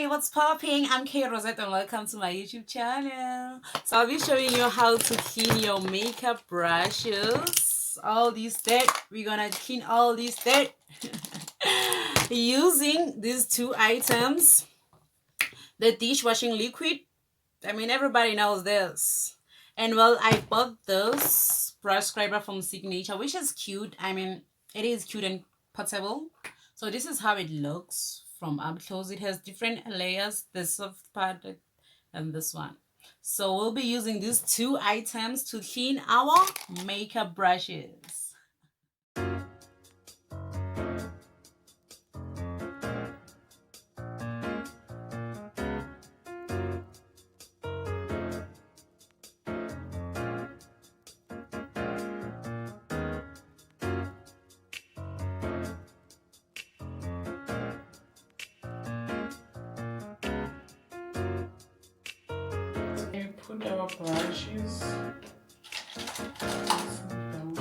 what's popping? I'm Kate Rosette and welcome to my YouTube channel. So I'll be showing you how to clean your makeup brushes. All these dirt, we're gonna clean all these dirt using these two items. The dishwashing liquid, I mean everybody knows this. And well, I bought this brush scraper from Signature, which is cute. I mean, it is cute and portable. So this is how it looks from up close. It has different layers, the soft part and this one. So we'll be using these two items to clean our makeup brushes. We put our brushes down.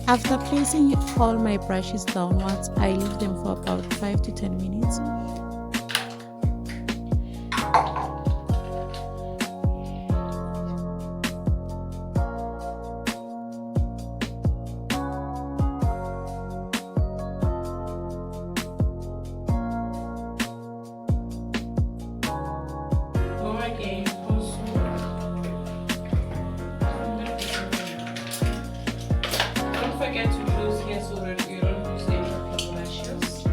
After placing all my brushes downwards, I leave them for about 5 to 10 minutes. Go again, also. Don't forget to close here so that you don't lose any of your brushes.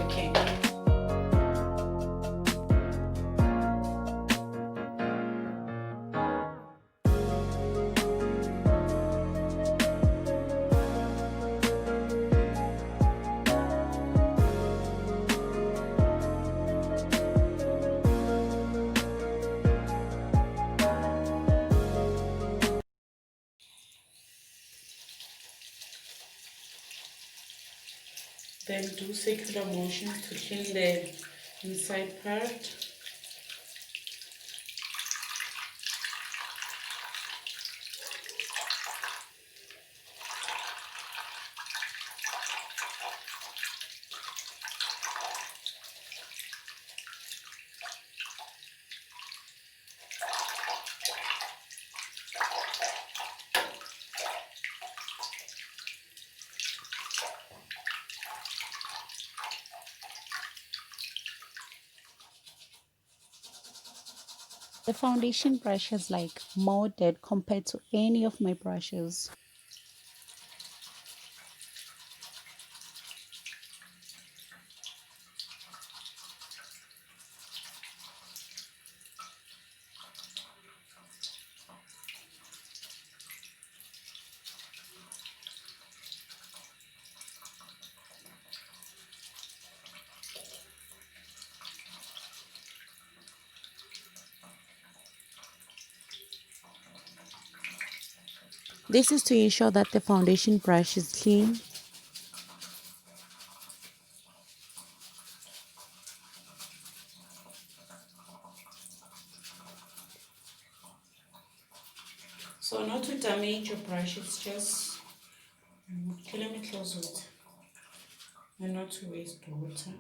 Okay. Then do circular motions to clean the inside part. The foundation brush is like more dead compared to any of my brushes. This is to ensure that the foundation brush is clean. So not to damage your brush, it's just okay, let me close it and not to waste water.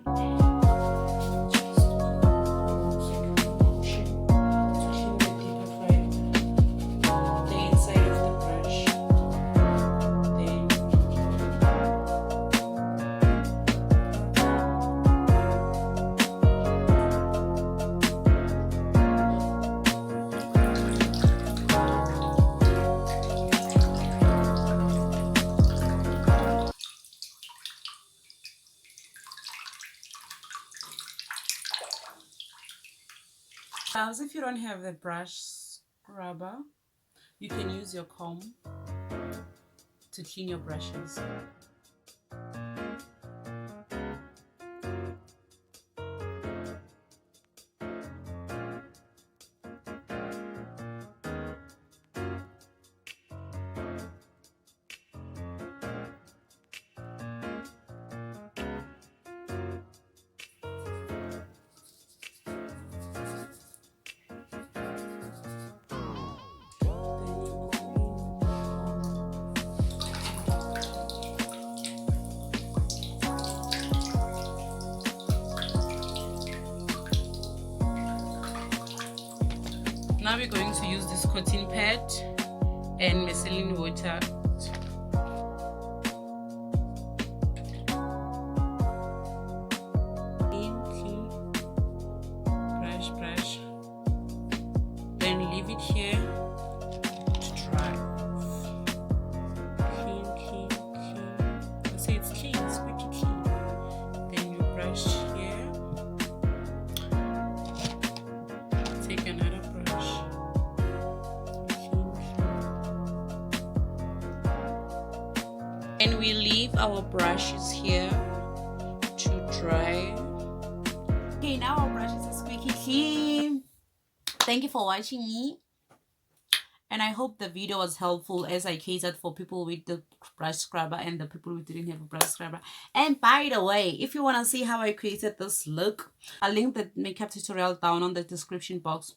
As if you don't have the brush scrubber, you can use your comb to clean your brushes. now we're going to use this cotton pad and micellar water. Clean, brush. Then leave it here to dry. Clean. I say it's clean, it's pretty clean. Then you brush here. Take another brush. And we leave our brushes here to dry. Okay, now our brushes are squeaky clean. Thank you for watching me. And I hope the video was helpful as I catered for people with the brush scrubber and the people who didn't have a brush scrubber. And by the way, if you want to see how I created this look, I'll link the makeup tutorial down on the description box.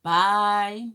Bye.